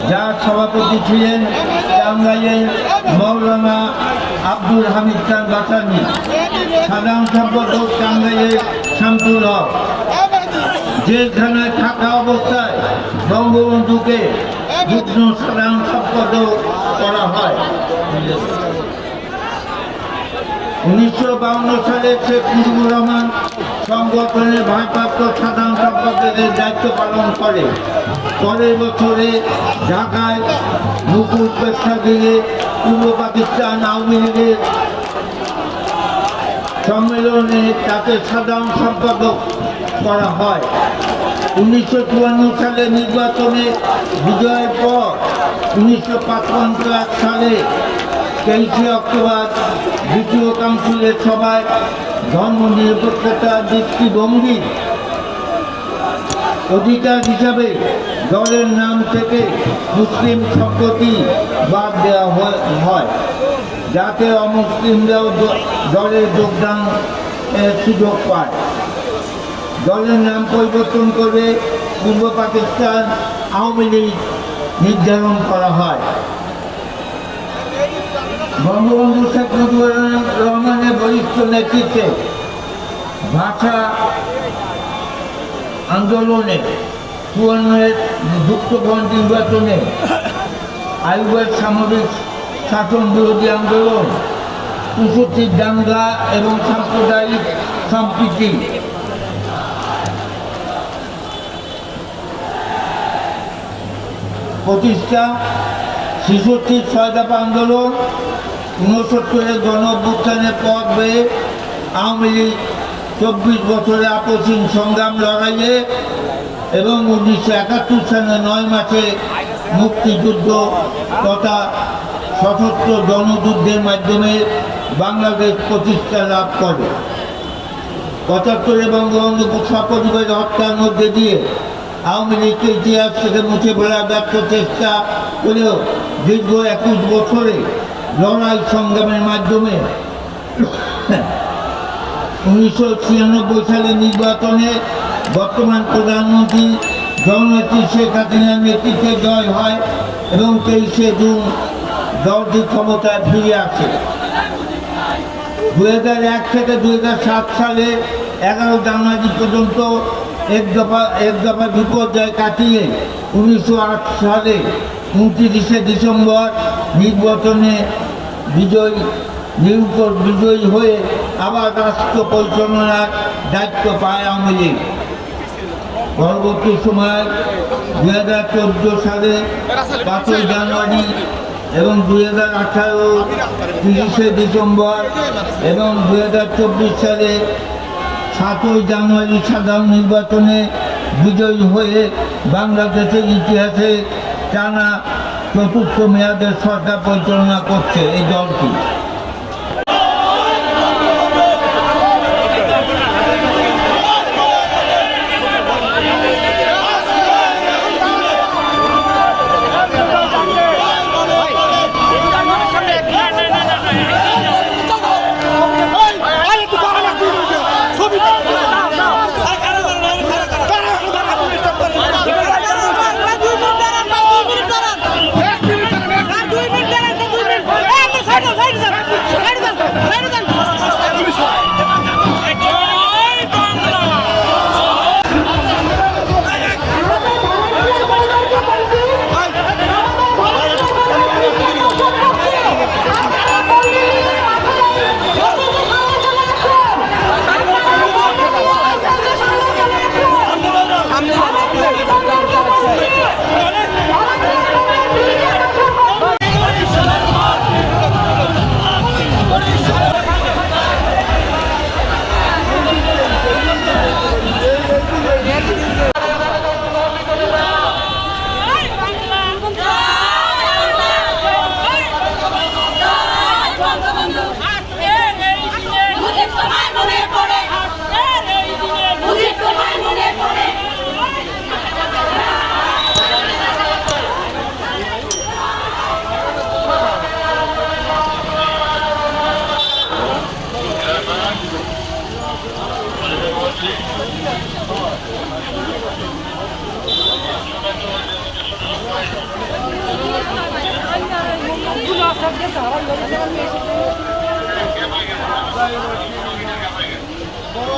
যার সভাপতি ছিলেন টাঙ্গাইলের মৌলানা আব্দুল হামিদ খান বাসানি, সাধারণ সম্পাদক টাঙ্গাইলের শামসুল হক। জেলখানায় থাকা অবস্থায় বঙ্গবন্ধুকে যুগ্ম সাধারণ সম্পাদক করা হয়। 1952 সালে শেখ মুজিবুর রহমান সংগঠনের ভারপ্রাপ্ত সাধারণ সম্পাদকের দায়িত্ব পালন করে। পরের বছরে ঢাকায় মুকুল প্রেক্ষাগৃহে পূর্ব পাকিস্তান আওয়ামী লীগের সম্মেলনে তাকে সাধারণ সম্পাদক করা হয়। 1954 সালে নির্বাচনে বিজয়ের পর 1955 সালে 23 অক্টোবর দ্বিতীয় কাউন্সিলের সভায় ধর্ম নিরপেক্ষতা দৃষ্টিভঙ্গির অধিকার হিসাবে দলের নাম থেকে মুসলিম শব্দটি বাদ দেওয়া হয়, যাতে অমুসলিমরাও দলে যোগদানের সুযোগ পায়। দলের নাম পরিবর্তন করে পূর্ব পাকিস্তান আওয়ামী লীগ নির্ধারণ করা হয়। বঙ্গবন্ধু শেখ মুজিবুর রহমানের বরিষ্ঠ নেতৃত্বে ভাষা আন্দোলনে 54 যুক্তফ্রন্ট নির্বাচনে আইয়ুবের সামরিক শাসন বিরোধী আন্দোলন, 65 দাঙ্গা এবং সাম্প্রদায়িক সম্প্রীতি, প্রতিষ্ঠা, 66 ছয় দফা আন্দোলন, 69 গণ অভ্যুত্থানের পথ বেয়ে আওয়ামী লীগ 24 বছরে আপসহীন সংগ্রাম লড়াইয়ে এবং 1971 সালে 9 মাসে মুক্তিযুদ্ধ তথা সশস্ত্র জনযুদ্ধের মাধ্যমে বাংলাদেশ প্রতিষ্ঠা লাভ করে। 75 বঙ্গবন্ধু সপরিবারে হত্যার মধ্যে দিয়ে আওয়ামী লীগকে ইতিহাস থেকে মুছে ফেলার ব্যর্থ চেষ্টা করেও দীর্ঘ 21 বছরে লড়াই সংগ্রামের মাধ্যমে 1996 সালে নির্বাচনে বর্তমান প্রধানমন্ত্রী জননেত্রী শেখ হাসিনার নেতৃত্বে জয় হয় এবং 23 জুন দলটি ক্ষমতায় ফিরে আসে। 2001 থেকে 2007 সালে 11 জানুয়ারি পর্যন্ত এক দফা বিপর্যয় কাটিয়ে 1908 সালে 29 ডিসেম্বর নির্বাচনে বিজয়ী হয়ে আবার রাষ্ট্র পরিচালনার দায়িত্ব পায় আওয়ামী লীগ। পরবর্তী সময় 2014 সালে 5 জানুয়ারি এবং 2018 30 ডিসেম্বর এবং 2024 সালে 7 জানুয়ারি সাধারণ নির্বাচনে বিজয়ী হয়ে বাংলাদেশের ইতিহাসে টানা 4র্থ মেয়াদের সরকার পরিচালনা করছে এই দলটি। Hey! বড়